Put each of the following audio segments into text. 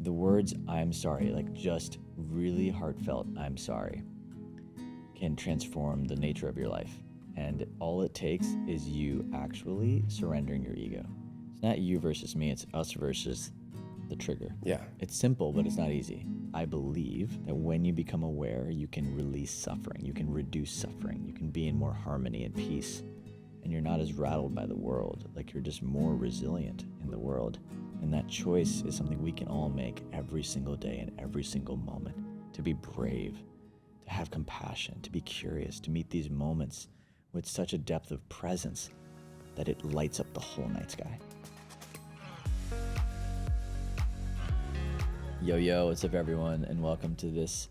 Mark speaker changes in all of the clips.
Speaker 1: the words "I'm sorry," like just really heartfelt "I'm sorry," can transform the nature of your life. And all it takes is you actually surrendering your ego. It's not you versus me, it's us versus the trigger.
Speaker 2: Yeah.
Speaker 1: It's simple, but it's not easy. I believe that when you become aware, you can release suffering, you can reduce suffering, you can be in more harmony and peace, and you're not as rattled by the world. Like, you're just more resilient in the world. And that choice is something we can all make every single day and every single moment. To be brave, to have compassion, to be curious, to meet these moments with such a depth of presence that it lights up the whole night sky. Yo, what's up everyone, and welcome to this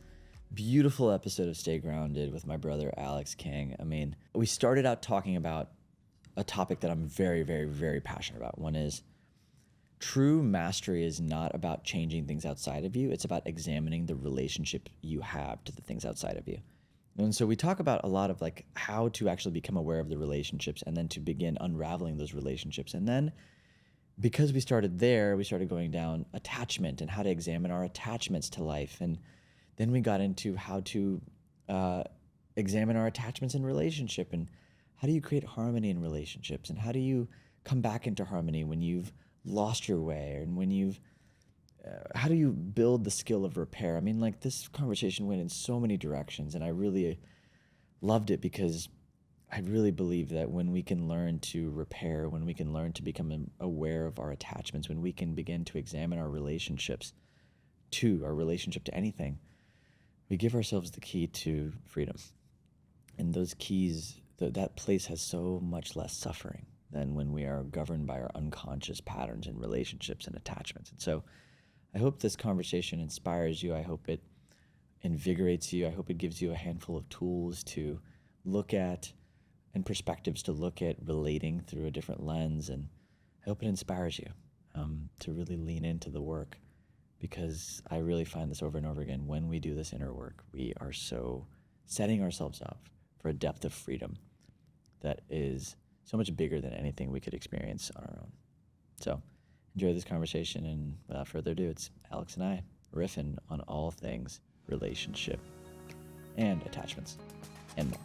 Speaker 1: beautiful episode of Stay Grounded with my brother Alex King. I mean, we started out talking about a topic that I'm very, very, very passionate about. One is true mastery is not about changing things outside of you. It's about examining the relationship you have to the things outside of you. And so we talk about a lot of like how to actually become aware of the relationships and then to begin unraveling those relationships. And then because we started there, we started going down attachment and how to examine our attachments to life. And then we got into how to examine our attachments in relationship, and how do you create harmony in relationships, and how do you come back into harmony when you've lost your way, and when you've how do you build the skill of repair? I mean, like, this conversation went in so many directions, and I really loved it because I really believe that when we can learn to repair, when we can learn to become aware of our attachments, when we can begin to examine our relationships to our relationship to anything, we give ourselves the key to freedom. And those keys, that place has so much less suffering than when we are governed by our unconscious patterns in relationships and attachments. And so I hope this conversation inspires you. I hope it invigorates you. I hope it gives you a handful of tools to look at and perspectives to look at relating through a different lens. And I hope it inspires you to really lean into the work, because I really find this over and over again. When we do this inner work, we are so setting ourselves up for a depth of freedom that is so much bigger than anything we could experience on our own. So enjoy this conversation, and without further ado, it's Alex and I riffing on all things relationship and attachments and more.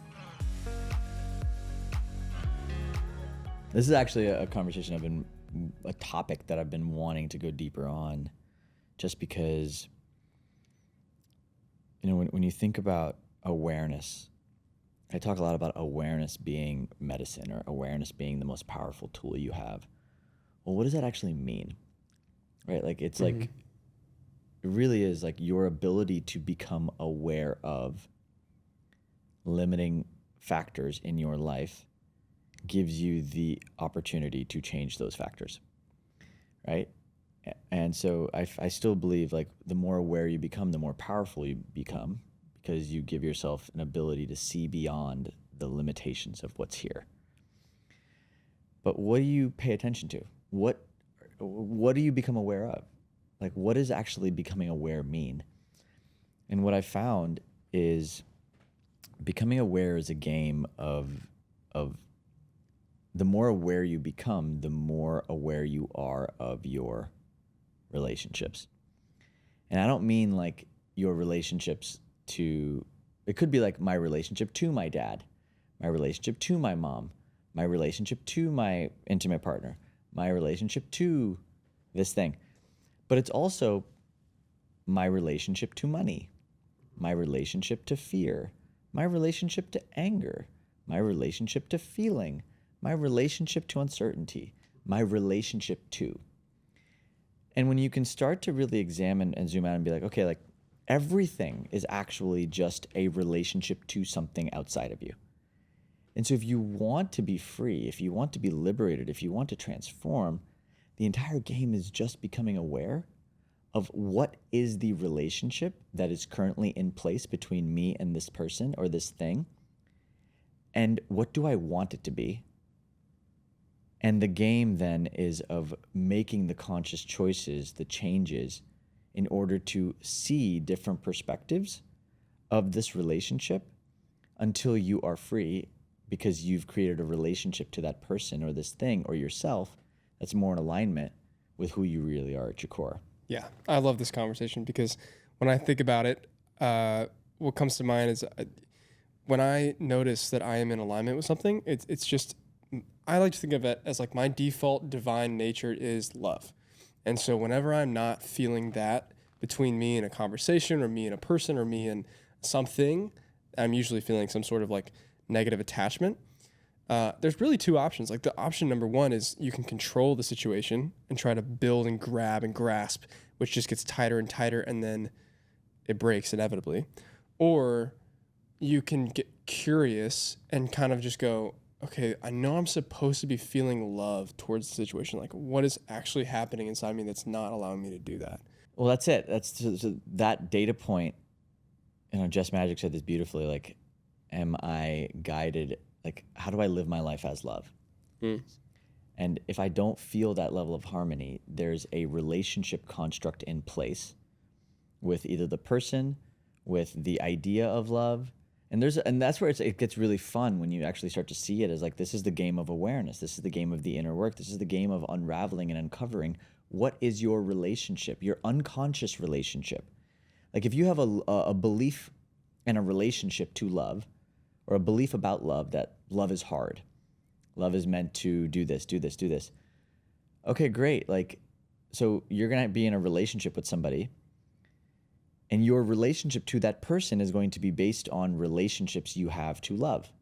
Speaker 1: This is actually a conversation a topic that I've been wanting to go deeper on, just because, you know, when you think about awareness, I talk a lot about awareness being medicine, or awareness being the most powerful tool you have. Well, what does that actually mean? Right? Like, it's like, it really is like your ability to become aware of limiting factors in your life gives you the opportunity to change those factors, right? And so I still believe, like, the more aware you become, the more powerful you become, because you give yourself an ability to see beyond the limitations of what's here. But what do you pay attention to? What do you become aware of? Like, what does actually becoming aware mean? And what I found is becoming aware is a game of the more aware you become, the more aware you are of your relationships. And I don't mean like your relationships to, it could be like my relationship to my dad, my relationship to my mom, my relationship to my intimate partner, my relationship to this thing. But it's also my relationship to money, my relationship to fear, my relationship to anger, my relationship to feeling, my relationship to uncertainty, my relationship to. And when you can start to really examine and zoom out and be like, okay, like, everything is actually just a relationship to something outside of you. And so if you want to be free, if you want to be liberated, if you want to transform, the entire game is just becoming aware of what is the relationship that is currently in place between me and this person or this thing, and what do I want it to be? And the game then is of making the conscious choices, the changes, in order to see different perspectives of this relationship until you are free, because you've created a relationship to that person or this thing or yourself that's more in alignment with who you really are at your core.
Speaker 2: Yeah, I love this conversation because when I think about it, what comes to mind is when I notice that I am in alignment with something, it's just, I like to think of it as like my default divine nature is love. And so whenever I'm not feeling that between me and a conversation or me and a person or me and something, I'm usually feeling some sort of like negative attachment. There's really two options. Like the option number one is you can control the situation and try to build and grab and grasp, which just gets tighter and tighter and then it breaks inevitably. Or you can get curious and kind of just go, okay, I know I'm supposed to be feeling love towards the situation. Like what is actually happening inside me that's not allowing me to do that?
Speaker 1: Well, that's it. That's so that data point. Jess Magic said this beautifully. Like, am I guided? Like, how do I live my life as love?
Speaker 2: Mm.
Speaker 1: And if I don't feel that level of harmony, there's a relationship construct in place with either the person, with the idea of love. And that's where it gets really fun when you actually start to see it as like, this is the game of awareness. This is the game of the inner work. This is the game of unraveling and uncovering what is your relationship, your unconscious relationship. Like if you have a belief and a relationship to love, or a belief about love that love is hard, love is meant to do this, do this, do this. Okay, great. Like, so you're going to be in a relationship with somebody, and your relationship to that person is going to be based on relationships you have to love.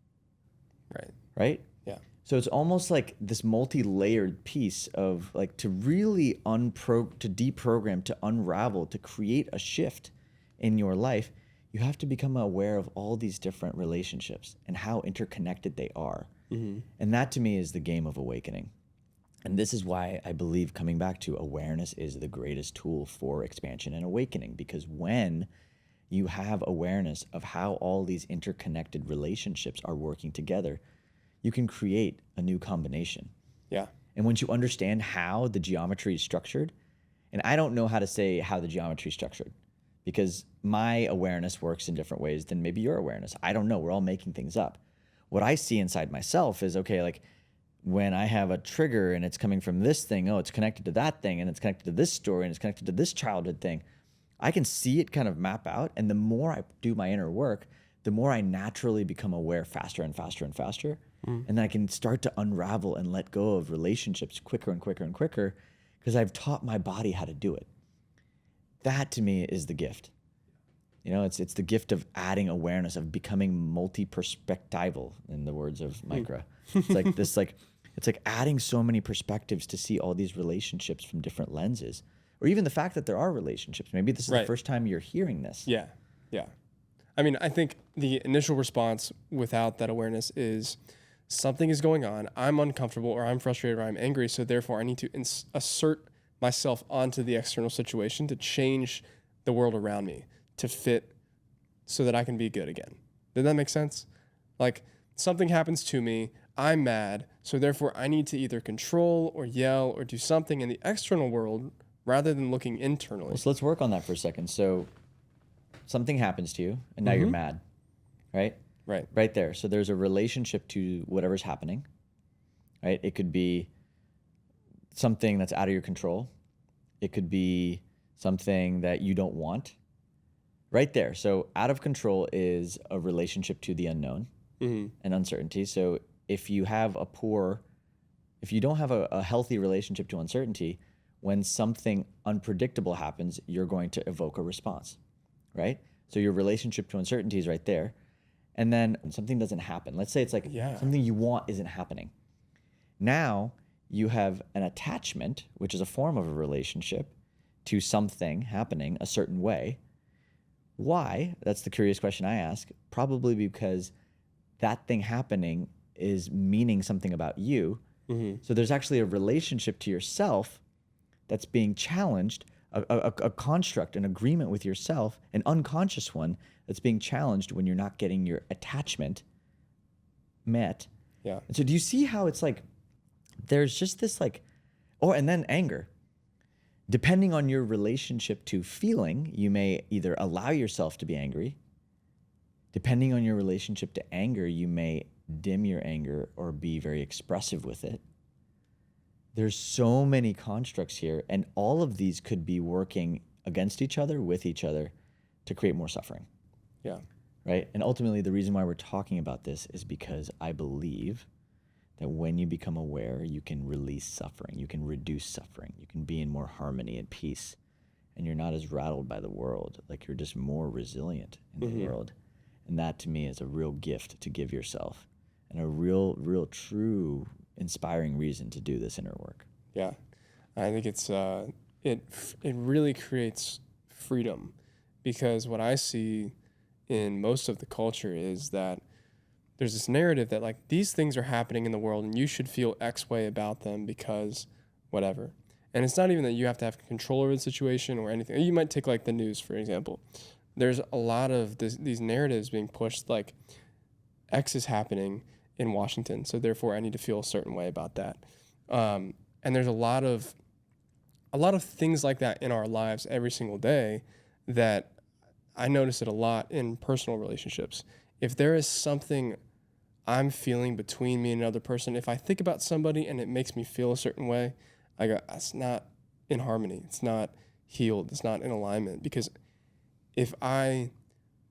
Speaker 2: Right.
Speaker 1: Right?
Speaker 2: Yeah.
Speaker 1: So it's almost like this multi-layered piece of like to really to deprogram, to unravel, to create a shift in your life. You have to become aware of all these different relationships and how interconnected they are.
Speaker 2: Mm-hmm.
Speaker 1: And that to me is the game of awakening. And this is why I believe, coming back to, awareness is the greatest tool for expansion and awakening, because when you have awareness of how all these interconnected relationships are working together, you can create a new combination.
Speaker 2: Yeah.
Speaker 1: And once you understand how the geometry is structured, and I don't know how to say how the geometry is structured, because my awareness works in different ways than maybe your awareness. I don't know. We're all making things up. What I see inside myself is, okay, like when I have a trigger and it's coming from this thing, oh, it's connected to that thing, and it's connected to this story, and it's connected to this childhood thing. I can see it kind of map out. And the more I do my inner work, the more I naturally become aware faster and faster and faster. And then I can start to unravel and let go of relationships quicker and quicker and quicker, because I've taught my body how to do it. That to me is the gift. It's the gift of adding awareness, of becoming multi-perspectival, in the words of Micra. It's like this, it's like adding so many perspectives to see all these relationships from different lenses, or even the fact that there are relationships. Maybe this is the first time you're hearing this.
Speaker 2: Yeah. Yeah. I mean, I think the initial response without that awareness is something is going on. I'm uncomfortable, or I'm frustrated, or I'm angry. So therefore I need to assert myself onto the external situation to change the world around me to fit so that I can be good again. Did that make sense? Like something happens to me, I'm mad, so therefore I need to either control or yell or do something in the external world rather than looking internally.
Speaker 1: Well, so let's work on that for a second. So something happens to you and now you're mad, right?
Speaker 2: Right.
Speaker 1: Right there. So there's a relationship to whatever's happening, right? It could be something that's out of your control. It could be something that you don't want. Right there. So out of control is a relationship to the unknown and uncertainty. So if you don't have a healthy relationship to uncertainty, when something unpredictable happens, you're going to evoke a response, right? So your relationship to uncertainty is right there. And then something doesn't happen. Let's say it's like something you want isn't happening. Now you have an attachment, which is a form of a relationship, to something happening a certain way. Why? That's the curious question I ask. Probably because that thing happening is meaning something about you. So there's actually a relationship to yourself that's being challenged, a construct, an agreement with yourself, an unconscious one that's being challenged when you're not getting your attachment met.
Speaker 2: Yeah.
Speaker 1: And so do you see how it's like, there's just this like, and then anger. Depending on your relationship to feeling, you may either allow yourself to be angry. Depending on your relationship to anger, you may dim your anger or be very expressive with it. there's so many constructs here, and all of these could be working against each other, with each other, to create more suffering.
Speaker 2: Yeah.
Speaker 1: Right? And ultimately, the reason why we're talking about this is because I believe that when you become aware, you can release suffering, you can reduce suffering, you can be in more harmony and peace, and you're not as rattled by the world. Like, you're just more resilient in the world. And that, to me, is a real gift to give yourself, and a real, true, inspiring reason to do this inner work.
Speaker 2: Yeah. I think it's it really creates freedom, because what I see in most of the culture is that there's this narrative that, like, these things are happening in the world and you should feel X way about them because whatever. And it's not even that you have to have control over the situation or anything. You might take, like, the news, for example. There's a lot of these narratives being pushed, like, X is happening in Washington, so therefore I need to feel a certain way about that. And there's a lot of things like that in our lives every single day that I notice it a lot in personal relationships. If there is something I'm feeling between me and another person, if I think about somebody and it makes me feel a certain way, I go, that's not in harmony. It's not healed. It's not in alignment. Because if I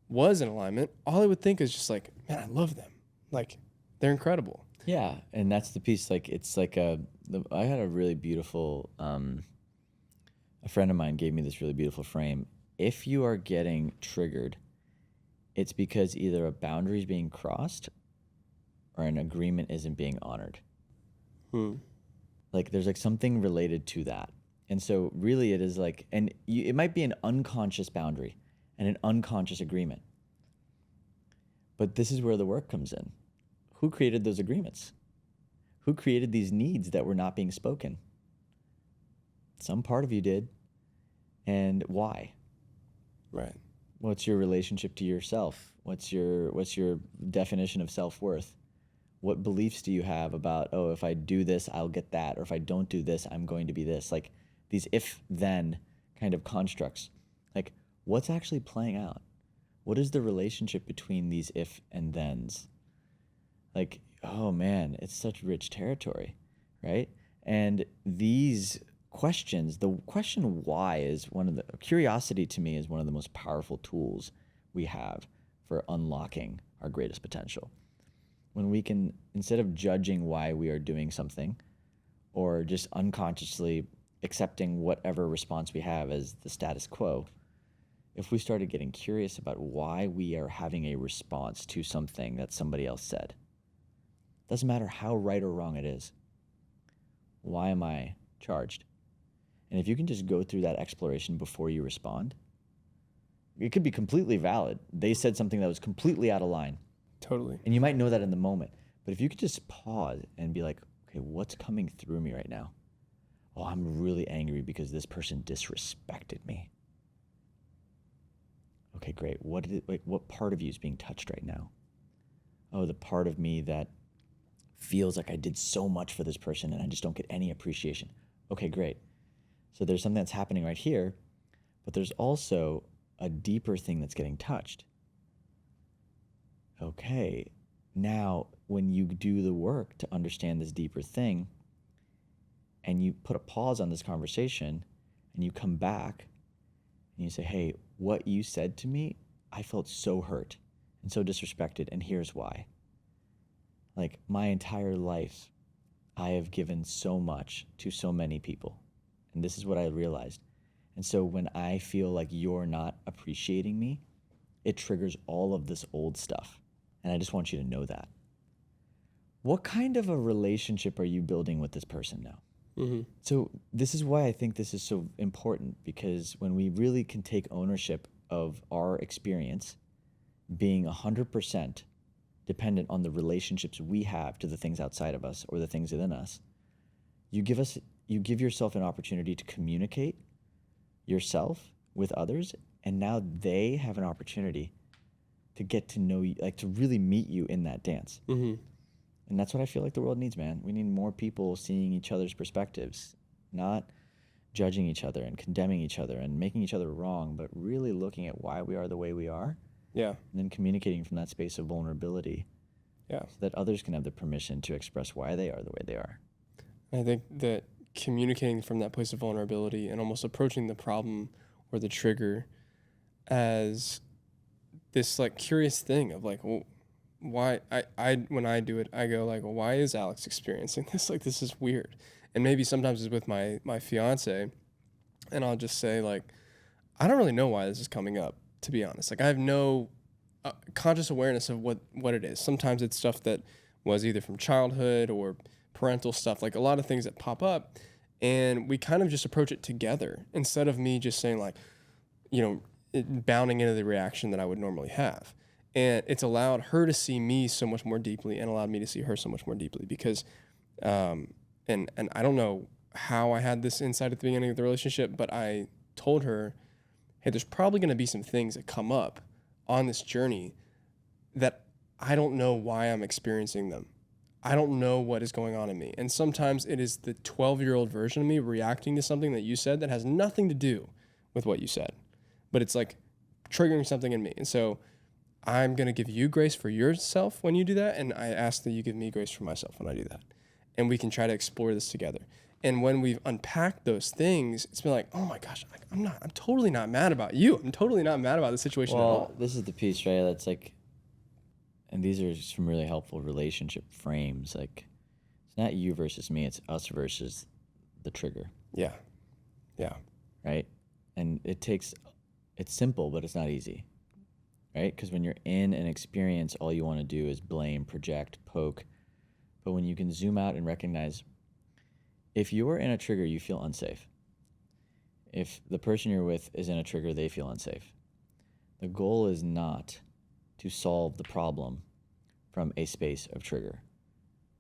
Speaker 2: was in alignment, all I would think is just like, man, I love them. Like, they're incredible.
Speaker 1: Yeah, and that's the piece. Like, it's like I had a really beautiful, a friend of mine gave me this really beautiful frame. If you are getting triggered, it's because either a boundary is being crossed or an agreement isn't being honored. Like, there's like something related to that. And so really it is like, and it might be an unconscious boundary and an unconscious agreement. But this is where the work comes in. Who created those agreements? Who created these needs that were not being spoken? Some part of you did. And why?
Speaker 2: Right.
Speaker 1: What's your relationship to yourself? What's your definition of self-worth? What beliefs do you have about, oh, if I do this, I'll get that, or if I don't do this, I'm going to be this? Like, these if-then kind of constructs. Like, what's actually playing out? What is the relationship between these if and thens? Like, oh man, it's such rich territory, right? And these questions, the question why is curiosity to me is one of the most powerful tools we have for unlocking our greatest potential. When we can, instead of judging why we are doing something or just unconsciously accepting whatever response we have as the status quo, if we started getting curious about why we are having a response to something that somebody else said, doesn't matter how right or wrong it is, why am I charged? And if you can just go through that exploration before you respond, it could be completely valid. They said something that was completely out of line.
Speaker 2: Totally.
Speaker 1: And you might know that in the moment. But if you could just pause and be like, okay, what's coming through me right now? Oh, I'm really angry because this person disrespected me. Okay, great. What part of you is being touched right now? Oh, the part of me that feels like I did so much for this person and I just don't get any appreciation. Okay, great. So there's something that's happening right here, but there's also a deeper thing that's getting touched. Okay, now when you do the work to understand this deeper thing and you put a pause on this conversation and you come back and you say, hey, what you said to me, I felt so hurt and so disrespected, and here's why. Like, my entire life, I have given so much to so many people, and this is what I realized. And so when I feel like you're not appreciating me, it triggers all of this old stuff. And I just want you to know that. What kind of a relationship are you building with this person now?
Speaker 2: Mm-hmm.
Speaker 1: So this is why I think this is so important, because when we really can take ownership of our experience being 100% dependent on the relationships we have to the things outside of us or the things within us, you give yourself an opportunity to communicate yourself with others, and now they have an opportunity to get to know you, like to really meet you in that dance.
Speaker 2: Mm-hmm.
Speaker 1: And that's what I feel like the world needs, man. We need more people seeing each other's perspectives, not judging each other and condemning each other and making each other wrong, but really looking at why we are the way we are.
Speaker 2: Yeah.
Speaker 1: And then communicating from that space of vulnerability.
Speaker 2: Yeah.
Speaker 1: So that others can have the permission to express why they are the way they are.
Speaker 2: I think that communicating from that place of vulnerability and almost approaching the problem or the trigger as this like curious thing of like, well, why I when I do it, I go like, well, why is Alex experiencing this? Like, this is weird. And maybe sometimes it's with my fiance, and I'll just say like, I don't really know why this is coming up, to be honest. Like, I have no conscious awareness of what it is. Sometimes it's stuff that was either from childhood or parental stuff, like a lot of things that pop up, and we kind of just approach it together instead of me just saying like, bounding into the reaction that I would normally have. And it's allowed her to see me so much more deeply and allowed me to see her so much more deeply because, and I don't know how I had this insight at the beginning of the relationship, but I told her, hey, there's probably going to be some things that come up on this journey that I don't know why I'm experiencing them. I don't know what is going on in me. And sometimes it is the 12-year-old version of me reacting to something that you said that has nothing to do with what you said, but it's like triggering something in me. And so I'm going to give you grace for yourself when you do that. And I ask that you give me grace for myself when I do that. And we can try to explore this together. And when we've unpacked those things, it's been like, oh my gosh, I'm totally not mad about you. I'm totally not mad about the situation at all.
Speaker 1: This is the piece, right? That's like, and these are some really helpful relationship frames. Like, it's not you versus me, it's us versus the trigger.
Speaker 2: Yeah. Yeah.
Speaker 1: Right? And it's simple, but it's not easy. Right? Because when you're in an experience, all you want to do is blame, project, poke. But when you can zoom out and recognize, if you're in a trigger, you feel unsafe. If the person you're with is in a trigger, they feel unsafe. The goal is not to solve the problem from a space of trigger,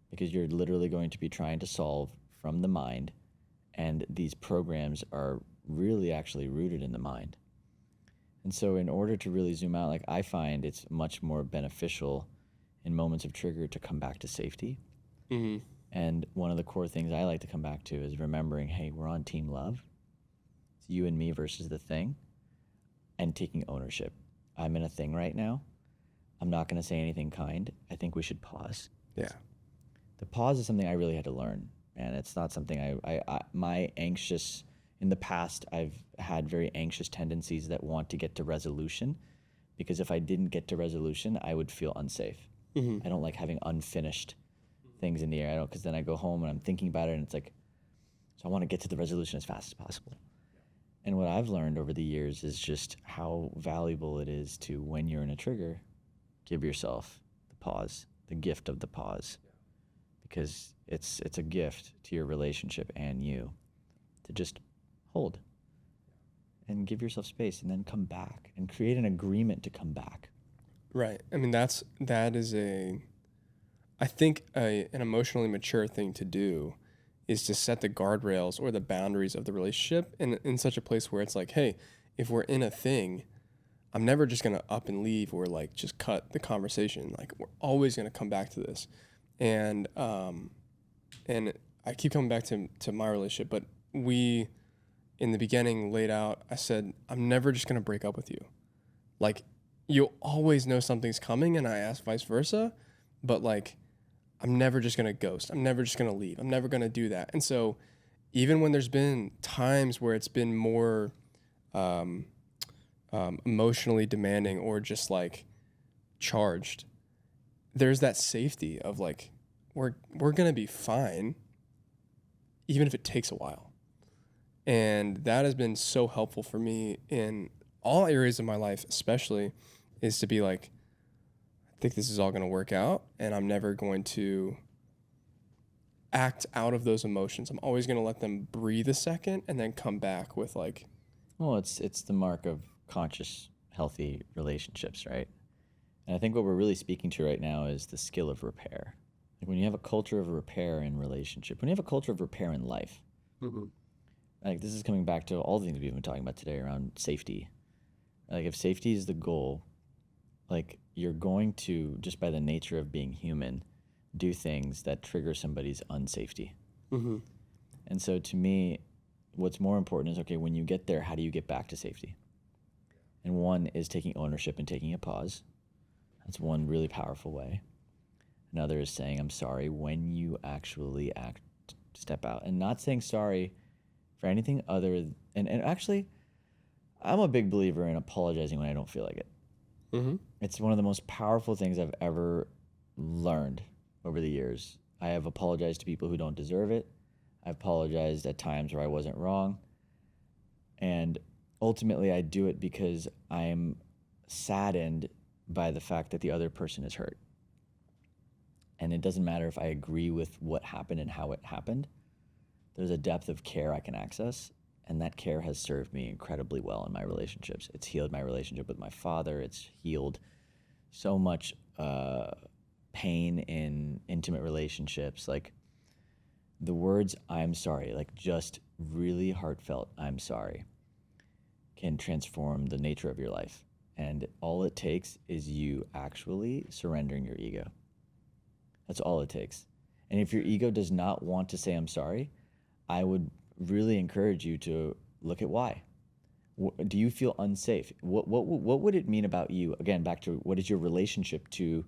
Speaker 1: because you're literally going to be trying to solve from the mind, and these programs are really actually rooted in the mind. And so in order to really zoom out, like, I find it's much more beneficial in moments of trigger to come back to safety.
Speaker 2: Mm-hmm.
Speaker 1: And one of the core things I like to come back to is remembering, hey, we're on team love. It's you and me versus the thing, and taking ownership. I'm in a thing right now. I'm not going to say anything kind. I think we should pause.
Speaker 2: Yeah.
Speaker 1: The pause is something I really had to learn, and it's not something in the past, I've had very anxious tendencies that want to get to resolution, because if I didn't get to resolution, I would feel unsafe.
Speaker 2: Mm-hmm.
Speaker 1: I don't like having unfinished things in the air. Because then I go home and I'm thinking about it, and it's like, so I want to get to the resolution as fast as possible. And what I've learned over the years is just how valuable it is to, when you're in a trigger, give yourself the pause, the gift of the pause, because it's a gift to your relationship and you to just hold and give yourself space, and then come back and create an agreement to come back.
Speaker 2: Right. I mean, that is I think an emotionally mature thing to do is to set the guardrails or the boundaries of the relationship in such a place where it's like, hey, if we're in a thing, I'm never just going to up and leave or like just cut the conversation. Like, we're always going to come back to this. And I keep coming back to my relationship, but we, in the beginning, laid out, I said, I'm never just going to break up with you. Like, you'll always know something's coming, and I asked vice versa, but like, I'm never just going to ghost. I'm never just going to leave. I'm never going to do that. And so even when there's been times where it's been more emotionally demanding or just like charged, there's that safety of like, we're going to be fine, even if it takes a while. And that has been so helpful for me in all areas of my life, especially, is to be like, I think this is all going to work out, and I'm never going to act out of those emotions. I'm always going to let them breathe a second and then come back with like...
Speaker 1: Well, it's the mark of conscious, healthy relationships, right? And I think what we're really speaking to right now is the skill of repair. Like, when you have a culture of repair in relationship, when you have a culture of repair in life,
Speaker 2: Mm-hmm.
Speaker 1: like, this is coming back to all the things we've been talking about today around safety. Like, if safety is the goal, like, you're going to, just by the nature of being human, do things that trigger somebody's unsafety.
Speaker 2: Mm-hmm.
Speaker 1: And so to me, what's more important is, okay, when you get there, how do you get back to safety? And one is taking ownership and taking a pause. That's one really powerful way. Another is saying, I'm sorry, when you actually act step out and not saying sorry for anything other. And actually, I'm a big believer in apologizing when I don't feel like it.
Speaker 2: Mm-hmm.
Speaker 1: It's one of the most powerful things I've ever learned over the years. I have apologized to people who don't deserve it. I've apologized at times where I wasn't wrong. And ultimately, I do it because I'm saddened by the fact that the other person is hurt. And it doesn't matter if I agree with what happened and how it happened. There's a depth of care I can access, and that care has served me incredibly well in my relationships. It's healed my relationship with my father. It's healed so much pain in intimate relationships. Like the words "I'm sorry," like just really heartfelt "I'm sorry," can transform the nature of your life. And all it takes is you actually surrendering your ego. That's all it takes. And if your ego does not want to say "I'm sorry," I would really encourage you to look at why. Do you feel unsafe? What would it mean about you? Again, back to what is your relationship to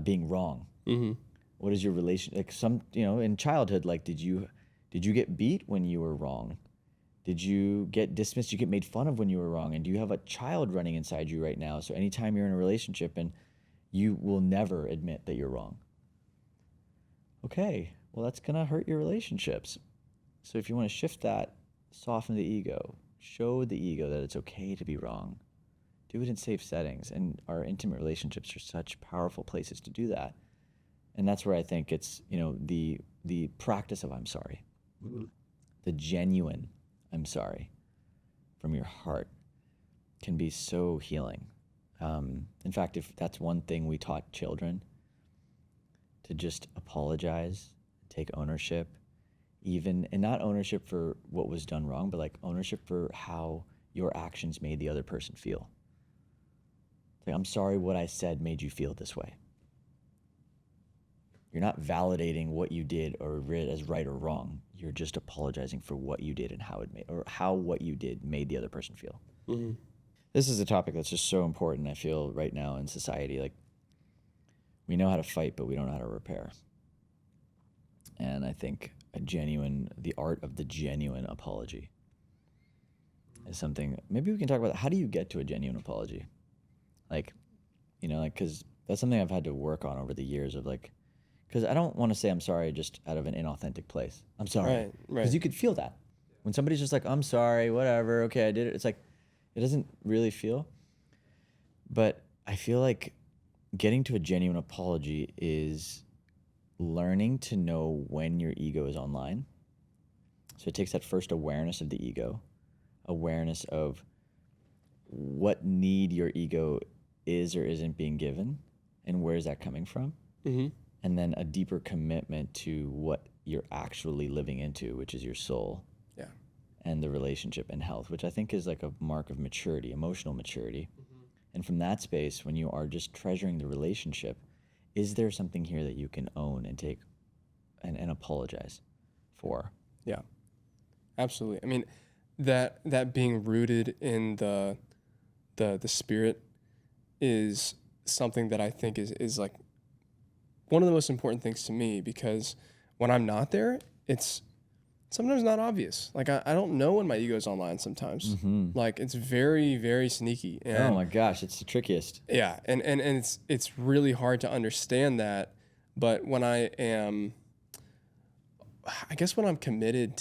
Speaker 1: being wrong?
Speaker 2: Mm-hmm.
Speaker 1: What is your relation, like in childhood, like did you get beat when you were wrong? Did you get dismissed? You get made fun of when you were wrong? And do you have a child running inside you right now? So anytime you're in a relationship and you will never admit that you're wrong. Okay, well, that's going to hurt your relationships. So if you want to shift that, soften the ego, show the ego that it's okay to be wrong. Do it in safe settings. And our intimate relationships are such powerful places to do that. And that's where I think it's, the practice of "I'm sorry," the genuine "I'm sorry" from your heart can be so healing. In fact, if that's one thing we taught children, to just apologize, take ownership, and not ownership for what was done wrong, but like ownership for how your actions made the other person feel. Like, I'm sorry what I said made you feel this way. You're not validating what you did or read as right or wrong. You're just apologizing for what you did and how what you did made the other person feel.
Speaker 2: Mm-hmm.
Speaker 1: This is a topic that's just so important, I feel, right now in society. Like, we know how to fight, but we don't know how to repair. And I think the art of the genuine apology is something, maybe we can talk about. How do you get to a genuine apology? Because that's something I've had to work on over the years of because I don't want to say "I'm sorry" just out of an inauthentic place. I'm sorry.
Speaker 2: Right.
Speaker 1: Because you could feel that. When somebody's just like, "I'm sorry, whatever, okay, I did it." It's like, it doesn't really feel. But I feel like getting to a genuine apology is learning to know when your ego is online. So it takes that first awareness of the ego, awareness of what need your ego is or isn't being given, and where is that coming from?
Speaker 2: Mm-hmm.
Speaker 1: And then a deeper commitment to what you're actually living into, which is your soul.
Speaker 2: Yeah.
Speaker 1: And the relationship and health, which I think is like a mark of maturity, emotional maturity. Mm-hmm. And from that space, when you are just treasuring the relationship, is there something here that you can own and take and apologize for?
Speaker 2: Yeah, absolutely. I mean, that being rooted in the spirit is something that I think is like one of the most important things to me, because when I'm not there, it's sometimes not obvious. Like I don't know when my ego's online sometimes.
Speaker 1: Mm-hmm.
Speaker 2: Like it's very, very sneaky. And
Speaker 1: oh my gosh, it's the trickiest.
Speaker 2: yeah, and it's really hard to understand that. But when I guess when I'm committed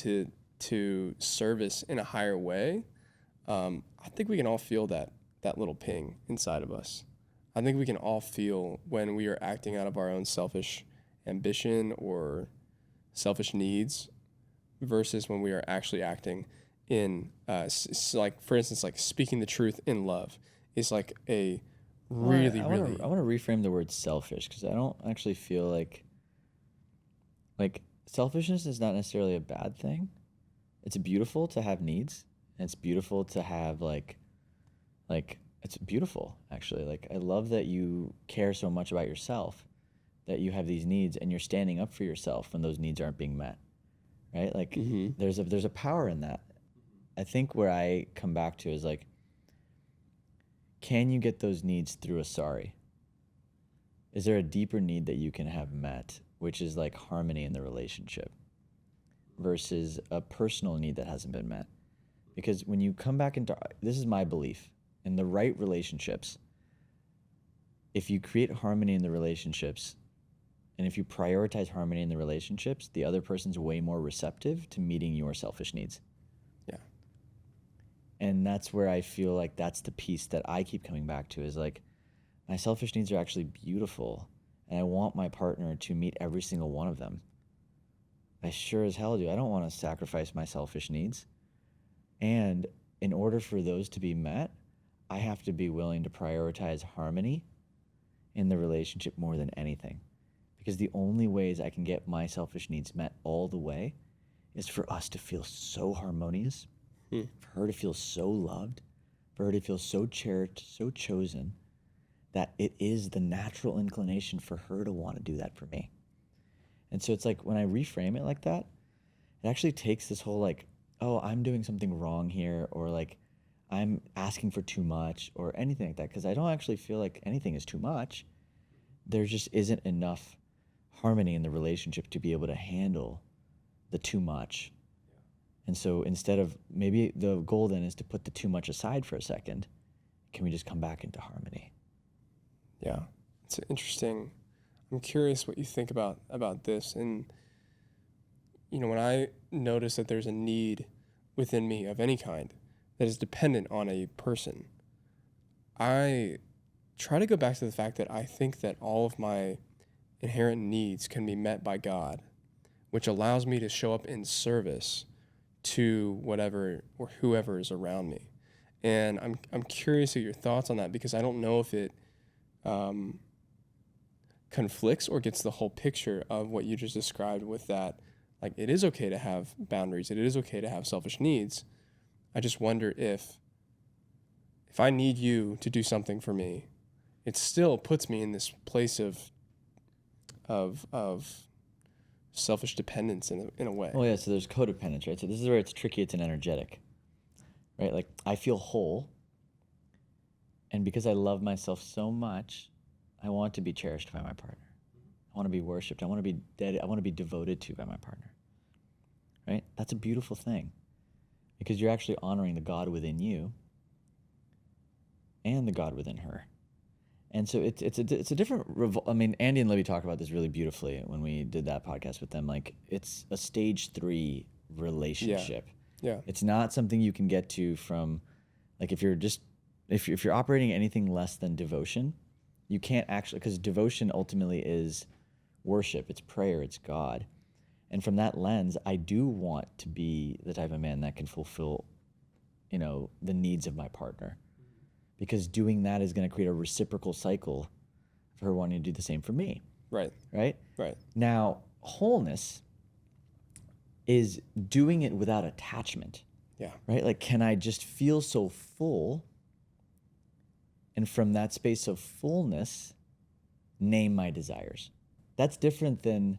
Speaker 2: to service in a higher way, I think we can all feel that little ping inside of us. I think we can all feel when we are acting out of our own selfish ambition or selfish needs versus when we are actually acting in, like, for instance, like speaking the truth in love is like a really,
Speaker 1: I want to reframe the word selfish, because I don't actually feel like selfishness is not necessarily a bad thing. It's beautiful to have needs, and it's beautiful to have like it's beautiful, actually. Like, I love that you care so much about yourself, that you have these needs and you're standing up for yourself when those needs aren't being met, right? Like,
Speaker 2: Mm-hmm.
Speaker 1: there's a power in that. I think where I come back to is like, can you get those needs through a sorry? Is there a deeper need that you can have met, which is like harmony in the relationship? versus a personal need that hasn't been met. Because when you come back into, this is my belief, in the right relationships, if you create harmony in the relationships, and if you prioritize harmony in the relationships, the other person's way more receptive to meeting your selfish needs.
Speaker 2: Yeah.
Speaker 1: And that's where I feel like that's the piece that I keep coming back to, is like, my selfish needs are actually beautiful, and I want my partner to meet every single one of them. I sure as hell do. I don't want to sacrifice my selfish needs. And in order for those to be met, I have to be willing to prioritize harmony in the relationship more than anything. Because the only ways I can get my selfish needs met all the way is for us to feel so harmonious, for her to feel so loved, for her to feel so cherished, so chosen, that it is the natural inclination for her to want to do that for me. And so it's like, when I reframe it like that, it actually takes this whole like, oh, I'm doing something wrong here, or like I'm asking for too much or anything like that, because I don't actually feel like anything is too much. There just isn't enough harmony in the relationship to be able to handle the too much. And so instead of, maybe the goal then is to put the too much aside for a second. Can we just come back into harmony?
Speaker 2: Yeah, it's interesting. I'm curious what you think about this. And, you know, when I notice that there's a need within me of any kind that is dependent on a person, I try to go back to the fact that I think that all of my inherent needs can be met by God, which allows me to show up in service to whatever or whoever is around me. And I'm curious of your thoughts on that, because I don't know if it conflicts or gets the whole picture of what you just described, with that, like, it is okay to have boundaries, it is okay to have selfish needs. I just wonder if I need you to do something for me, it still puts me in this place of selfish dependence in a way.
Speaker 1: Well, yeah, so there's codependence, right? So this is where it's tricky. It's an energetic, right? Like, I feel whole, and because I love myself so much, I want to be cherished by my partner. I want to be worshipped. I want to be I want to be devoted to by my partner, right? That's a beautiful thing, because you're actually honoring the God within you and the God within her. And so it's a different, I mean, Andy and Libby talked about this really beautifully when we did that podcast with them. Like, it's a stage 3 relationship.
Speaker 2: Yeah.
Speaker 1: It's not something you can get to from, like, if you're operating anything less than devotion, you can't actually, because devotion ultimately is worship, it's prayer, it's God. And from that lens, I do want to be the type of man that can fulfill, you know, the needs of my partner. Because doing that is going to create a reciprocal cycle of her wanting to do the same for me.
Speaker 2: Right.
Speaker 1: Right?
Speaker 2: Right.
Speaker 1: Now, wholeness is doing it without attachment.
Speaker 2: Yeah.
Speaker 1: Right? Like, can I just feel so full, and from that space of fullness, name my desires? That's different than,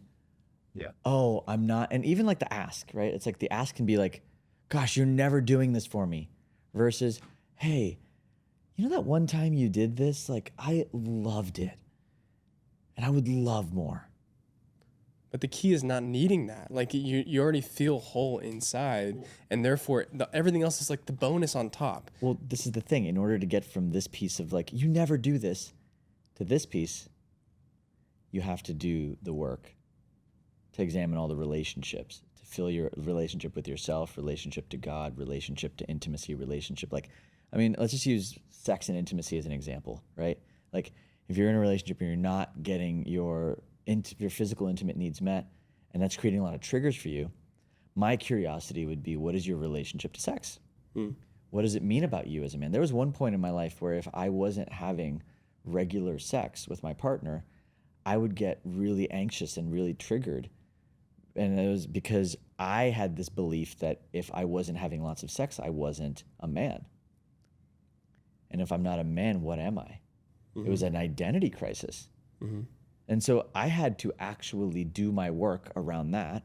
Speaker 1: oh, I'm not, and even like the ask, right? It's like the ask can be like, gosh, you're never doing this for me, versus, hey, you know that one time you did this? Like, I loved it, and I would love more.
Speaker 2: But the key is not needing that. Like, you already feel whole inside, and therefore everything else is like the bonus on top.
Speaker 1: Well, this is the thing. In order to get from this piece of like, you never do this, to this piece, you have to do the work to examine all the relationships, to fill your relationship with yourself, relationship to God, relationship to intimacy, relationship. Like, I mean, let's just use sex and intimacy as an example, right? Like, if you're in a relationship and you're not getting your physical intimate needs met, and that's creating a lot of triggers for you, my curiosity would be, what is your relationship to sex? What does it mean about you as a man? There was one point in my life where if I wasn't having regular sex with my partner, I would get really anxious and really triggered. And it was because I had this belief that if I wasn't having lots of sex, I wasn't a man. And if I'm not a man, what am I? It was an identity crisis. And so I had to actually do my work around that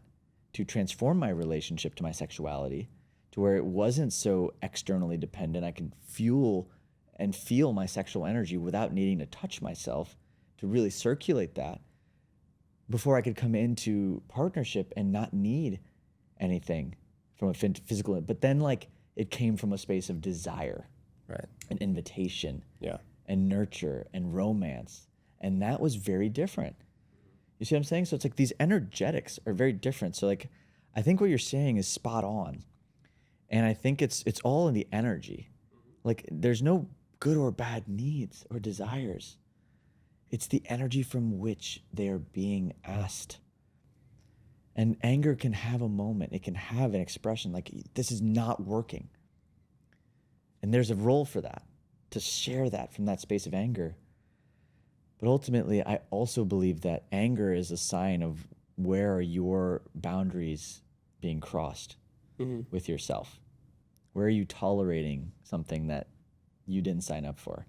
Speaker 1: to transform my relationship to my sexuality to where it wasn't so externally dependent. I could fuel and feel my sexual energy without needing to touch myself, to really circulate that before I could come into partnership and not need anything from a physical, but then like it came from a space of desire,
Speaker 2: Right.
Speaker 1: and invitation,
Speaker 2: Yeah.
Speaker 1: and nurture and romance. And that was very different. You see what I'm saying? So it's like these energetics are very different. So like, I think what you're saying is spot on. And I think it's all in the energy. Like there's no good or bad needs or desires. It's the energy from which they are being asked. And anger can have a moment. It can have an expression like, this is not working. And there's a role for that, to share that from that space of anger. But ultimately, I also believe that anger is a sign of where are your boundaries being crossed with yourself. Where are you tolerating something that you didn't sign up for?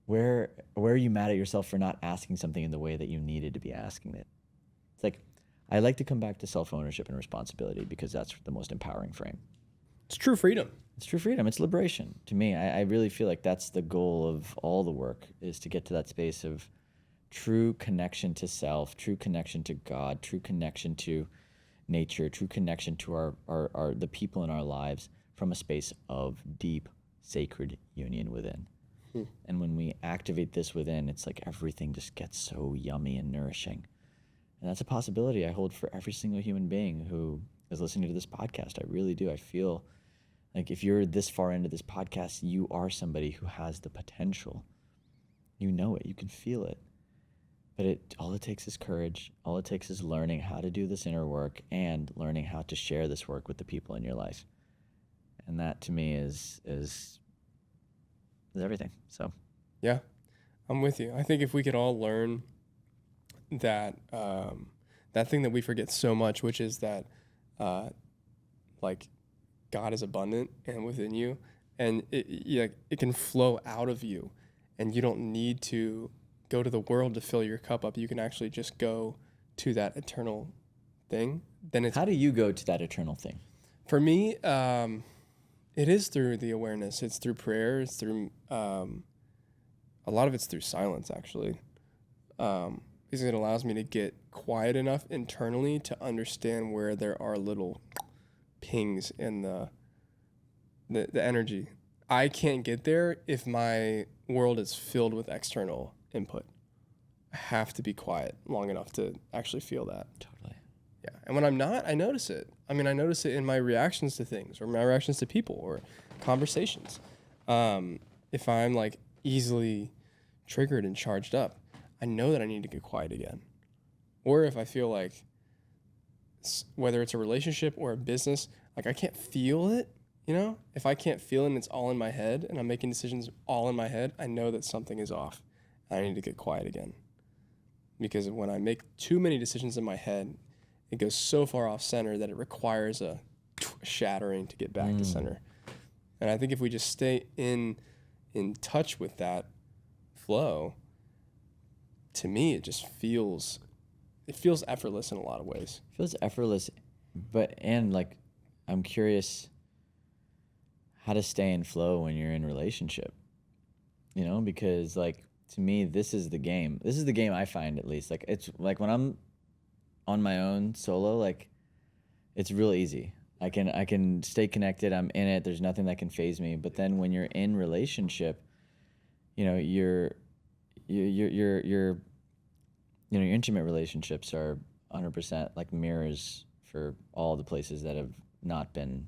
Speaker 1: Where are you mad at yourself for not asking something in the way that you needed to be asking it? It's like, I like to come back to self-ownership and responsibility because that's the most empowering frame.
Speaker 2: It's true freedom.
Speaker 1: It's true freedom. It's liberation. To me, I really feel like that's the goal of all the work, is to get to that space of true connection to self, true connection to God, true connection to nature, true connection to our the people in our lives from a space of deep, sacred union within. And when we activate this within, it's like everything just gets so yummy and nourishing. And that's a possibility I hold for every single human being who is listening to this podcast. I really do. I feel like if you're this far into this podcast, you are somebody who has the potential. You know it. You can feel it. But all it takes is courage. All it takes is learning how to do this inner work and learning how to share this work with the people in your life. And that to me is everything. So
Speaker 2: Yeah, I'm with you. I think if we could all learn that that thing that we forget so much, which is that like God is abundant and within you, and it can flow out of you, and you don't need to go to the world to fill your cup up. You can actually just go to that eternal thing. Then it's,
Speaker 1: how do you go to that eternal thing?
Speaker 2: for me, it is through the awareness. It's through prayer. It's through a lot of it's through silence, actually. Because it allows me to get quiet enough internally to understand where there are little pings in the energy. I can't get there if my world is filled with external input. I have to be quiet long enough to actually feel that.
Speaker 1: Totally.
Speaker 2: Yeah. And when I'm not, I notice it. I mean, I notice it in my reactions to things or my reactions to people or conversations. If I'm like easily triggered and charged up, I know that I need to get quiet again. Or if I feel like, whether it's a relationship or a business, like I can't feel it, if I can't feel it and it's all in my head and I'm making decisions all in my head, I know that something is off. I need to get quiet again. Because when I make too many decisions in my head, it goes so far off center that it requires a shattering to get back to center. And I think if we just stay in touch with that flow, to me, it feels effortless in a lot of ways.
Speaker 1: It feels effortless, and like, I'm curious how to stay in flow when you're in relationship, because like, to me, this is the game. This is the game I find, at least. Like, it's like when I'm on my own solo, like, it's real easy. I can stay connected. I'm in it. There's nothing that can faze me. But then when you're in relationship, your intimate relationships are 100% like mirrors for all the places that have not been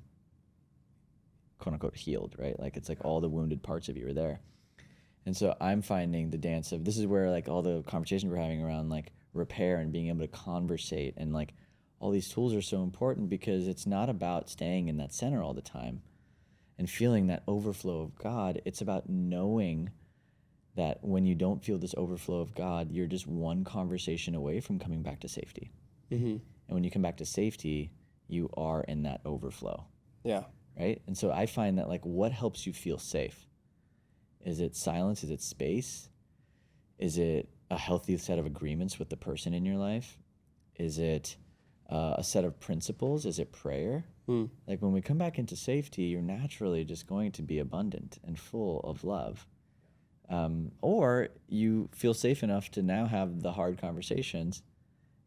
Speaker 1: quote unquote healed, right? Like, it's like all the wounded parts of you are there. And so I'm finding the dance of, this is where like all the conversations we're having around like repair and being able to conversate and like all these tools are so important, because it's not about staying in that center all the time and feeling that overflow of God. It's about knowing that when you don't feel this overflow of God, you're just one conversation away from coming back to safety. Mm-hmm. And when you come back to safety, you are in that overflow.
Speaker 2: Yeah.
Speaker 1: Right? And so I find that like, what helps you feel safe? Is it silence? Is it space? Is it a healthy set of agreements with the person in your life? Is it a set of principles? Is it prayer? Like, when we come back into safety, you're naturally just going to be abundant and full of love. Or you feel safe enough to now have the hard conversations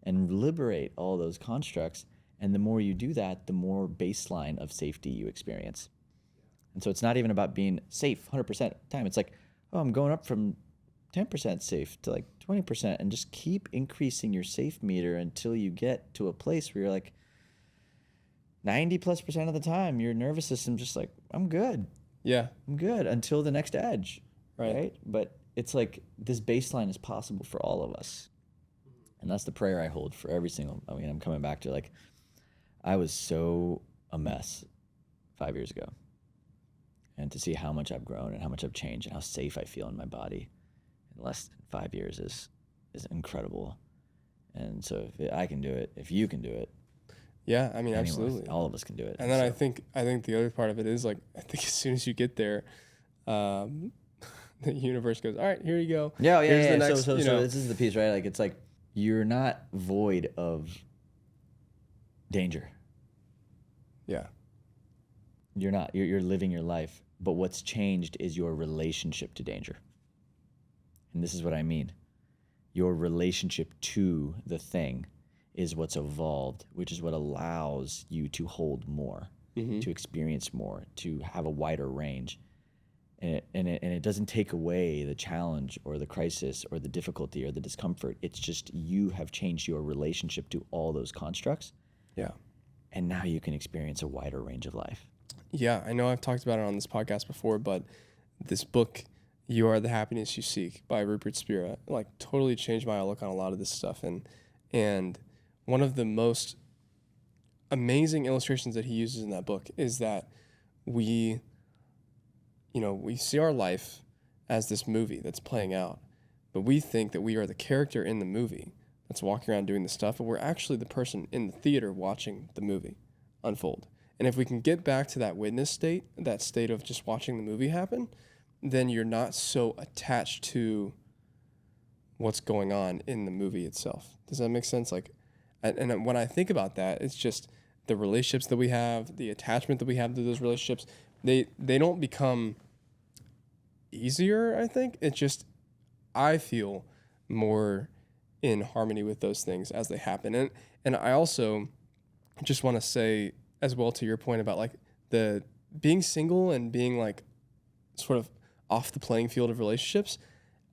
Speaker 1: and liberate all those constructs And the more you do that, the more baseline of safety you experience. And so it's not even about being safe 100% of the time. It's like, oh, I'm going up from 10% safe to like 20%, and just keep increasing your safe meter until you get to a place where you're like 90+% of the time, your nervous system just like, I'm good.
Speaker 2: Yeah.
Speaker 1: I'm good until the next edge.
Speaker 2: Right.
Speaker 1: But it's like this baseline is possible for all of us. And that's the prayer I hold for every single, I'm coming back to like, I was so a mess 5 years ago. And to see how much I've grown and how much I've changed and how safe I feel in my body in less than 5 years is incredible. And so if I can do it, if you can do it.
Speaker 2: Yeah, I mean, absolutely.
Speaker 1: All of us can do it.
Speaker 2: And then I think the other part of it is like, I think as soon as you get there, the universe goes, all right, here you go.
Speaker 1: Yeah.
Speaker 2: The next,
Speaker 1: so this is the piece, right? Like, it's like, you're not void of danger.
Speaker 2: Yeah.
Speaker 1: You're not. You're living your life. But what's changed is your relationship to danger. And this is what I mean. Your relationship to the thing is what's evolved, which is what allows you to hold more, to experience more, to have a wider range. And it doesn't take away the challenge or the crisis or the difficulty or the discomfort. It's just you have changed your relationship to all those constructs.
Speaker 2: Yeah.
Speaker 1: And now you can experience a wider range of life.
Speaker 2: Yeah, I know I've talked about it on this podcast before, but this book, You Are the Happiness You Seek by Rupert Spira, like totally changed my outlook on a lot of this stuff. And one of the most amazing illustrations that he uses in that book is that we see our life as this movie that's playing out, but we think that we are the character in the movie that's walking around doing the stuff, but we're actually the person in the theater watching the movie unfold. And if we can get back to that witness state, that state of just watching the movie happen, then you're not so attached to what's going on in the movie itself. Does that make sense? Like, and when I think about that, it's just the relationships that we have, the attachment that we have to those relationships. They don't become easier, I think. It's just, I feel more in harmony with those things as they happen. And I also just want to say as well, to your point about like the being single and being like sort of off the playing field of relationships.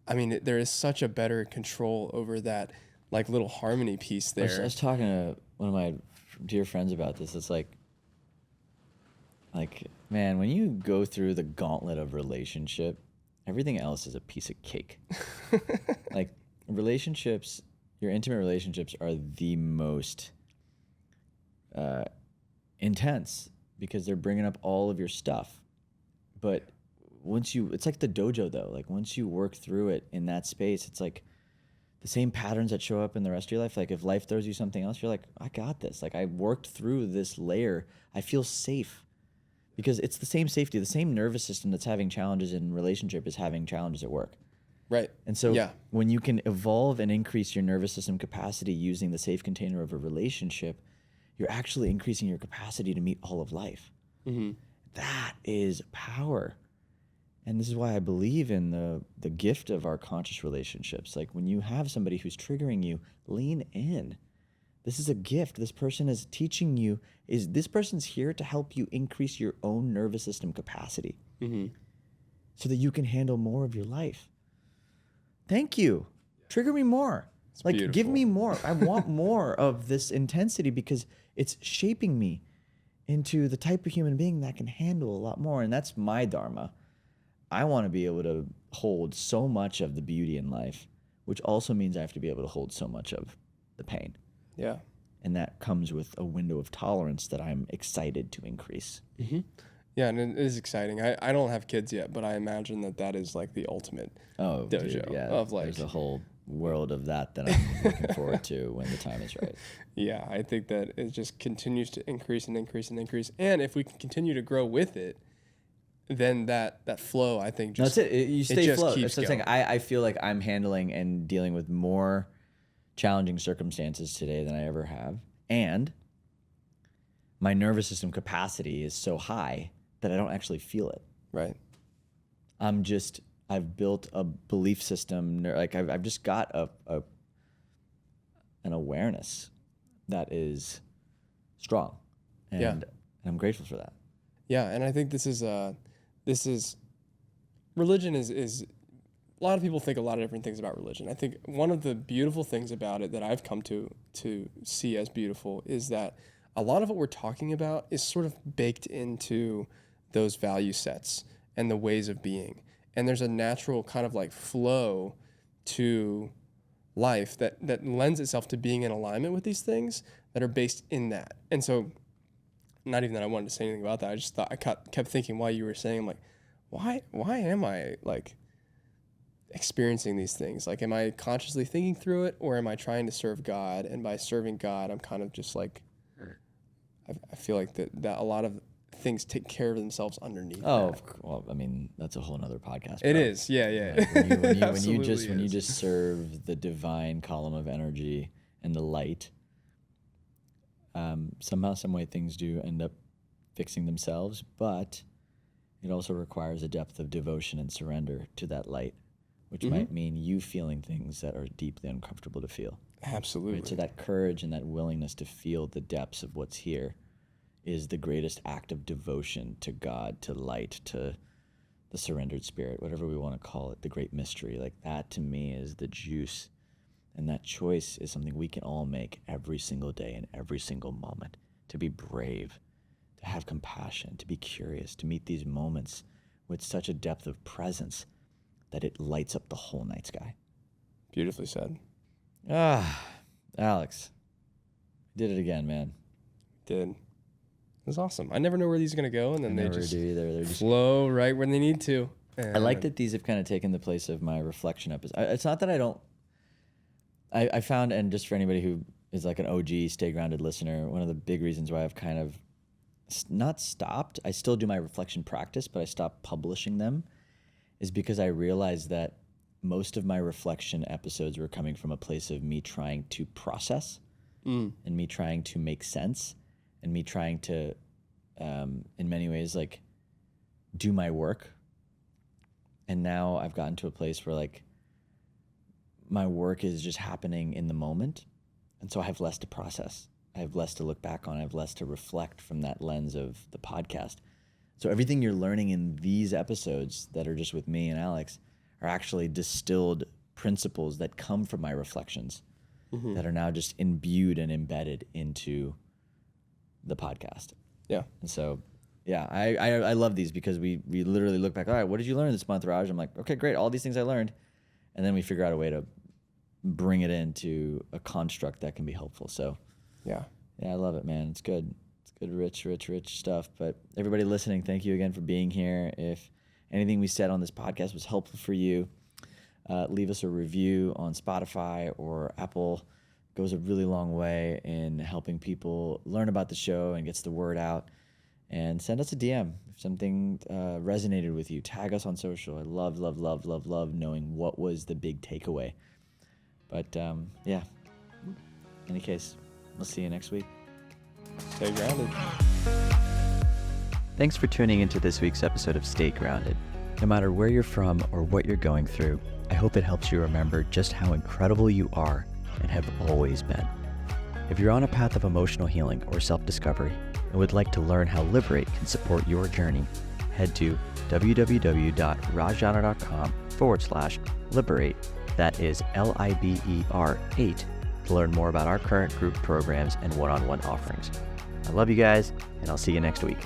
Speaker 2: I mean, there is such a better control over that like little harmony piece there.
Speaker 1: I was talking to one of my dear friends about this. It's like, man, when you go through the gauntlet of relationship, everything else is a piece of cake. Like, relationships, your intimate relationships are the most intense because they're bringing up all of your stuff. But it's like the dojo though. Like, once you work through it in that space, it's like the same patterns that show up in the rest of your life. Like, if life throws you something else, you're like, I got this. Like, I worked through this layer. I feel safe because it's the same safety, the same nervous system that's having challenges in relationship is having challenges at work.
Speaker 2: Right.
Speaker 1: And so when you can evolve and increase your nervous system capacity using the safe container of a relationship, you're actually increasing your capacity to meet all of life. Mm-hmm. That is power. And this is why I believe in the gift of our conscious relationships. Like, when you have somebody who's triggering you, lean in. This is a gift. This person is teaching you, this person's here to help you increase your own nervous system capacity so that you can handle more of your life. Thank you. Trigger me more.
Speaker 2: It's
Speaker 1: like,
Speaker 2: beautiful.
Speaker 1: give me more. I want more of this intensity because it's shaping me into the type of human being that can handle a lot more. And that's my dharma. I want to be able to hold so much of the beauty in life, which also means I have to be able to hold so much of the pain.
Speaker 2: Yeah.
Speaker 1: And that comes with a window of tolerance that I'm excited to increase.
Speaker 2: Mm-hmm. Yeah, and it is exciting. I don't have kids yet, but I imagine that is like the ultimate dojo
Speaker 1: dude, yeah.
Speaker 2: of like.
Speaker 1: There's a whole world of that I'm looking forward to when the time is right.
Speaker 2: Yeah, I think that it just continues to increase and increase and increase. And if we can continue to grow with it, then that flow, I think, just
Speaker 1: that's it. You stay afloat.
Speaker 2: Keeps
Speaker 1: That's the
Speaker 2: going.
Speaker 1: thing. I feel like I'm handling and dealing with more challenging circumstances today than I ever have. And my nervous system capacity is so high that I don't actually feel it.
Speaker 2: Right.
Speaker 1: I've built a belief system. Like, I've just got an awareness that is strong. And I'm grateful for that.
Speaker 2: Yeah, and I think this is religion is a lot of people think a lot of different things about religion. I think one of the beautiful things about it that I've come to see as beautiful is that a lot of what we're talking about is sort of baked into those value sets and the ways of being. And there's a natural kind of like flow to life that lends itself to being in alignment with these things that are based in that. And so, not even that I wanted to say anything about that. I just thought I kept thinking while you were saying, I'm like, why am I like experiencing these things? Like, am I consciously thinking through it, or am I trying to serve God? And by serving God, I'm kind of just like, I feel like that a lot of things take care of themselves underneath.
Speaker 1: Oh, well, I mean, that's a whole nother podcast.
Speaker 2: It is, yeah.
Speaker 1: Like when you just serve the divine column of energy and the light, somehow, some way, things do end up fixing themselves. But it also requires a depth of devotion and surrender to that light, which might mean you feeling things that are deeply uncomfortable to feel.
Speaker 2: Absolutely.
Speaker 1: Right? So that courage and that willingness to feel the depths of what's here is the greatest act of devotion to God, to light, to the surrendered spirit, whatever we want to call it, the great mystery. Like that to me is the juice. And that choice is something we can all make every single day and every single moment, to be brave, to have compassion, to be curious, to meet these moments with such a depth of presence that it lights up the whole night sky.
Speaker 2: Beautifully said.
Speaker 1: Alex, did it again, man.
Speaker 2: Did. It was awesome. I never know where these are going to go, and then they just
Speaker 1: do either. They're just
Speaker 2: flow right when they need to. And
Speaker 1: I like that these have kind of taken the place of my reflection episode. It's not that I don't. I found, and just for anybody who is like an OG Stay Grounded listener, one of the big reasons why I've kind of not stopped, I still do my reflection practice, but I stopped publishing them, is because I realized that most of my reflection episodes were coming from a place of me trying to process and me trying to make sense and me trying to, in many ways, like do my work. And now I've gotten to a place where like my work is just happening in the moment. And so I have less to process. I have less to look back on. I have less to reflect from that lens of the podcast. So everything you're learning in these episodes that are just with me and Alex are actually distilled principles that come from my reflections that are now just imbued and embedded into the podcast.
Speaker 2: Yeah.
Speaker 1: And so, yeah, I love these because we literally look back, all right, what did you learn this month, Raj? I'm like, okay, great, all these things I learned. And then we figure out a way to bring it into a construct that can be helpful. So, yeah, I love it, man. It's good. It's good, rich stuff. But everybody listening, thank you again for being here. If anything we said on this podcast was helpful for you, leave us a review on Spotify or Apple. It goes a really long way in helping people learn about the show and gets the word out. And send us a DM if something resonated with you. Tag us on social. I love knowing what was the big takeaway. But yeah, in any case, we'll see you next week.
Speaker 2: Stay grounded.
Speaker 1: Thanks for tuning into this week's episode of Stay Grounded. No matter where you're from or what you're going through, I hope it helps you remember just how incredible you are and have always been. If you're on a path of emotional healing or self-discovery and would like to learn how Liberate can support your journey, head to www.rajjana.com/liberate. That is LIBER8 to learn more about our current group programs and one-on-one offerings. I love you guys, and I'll see you next week.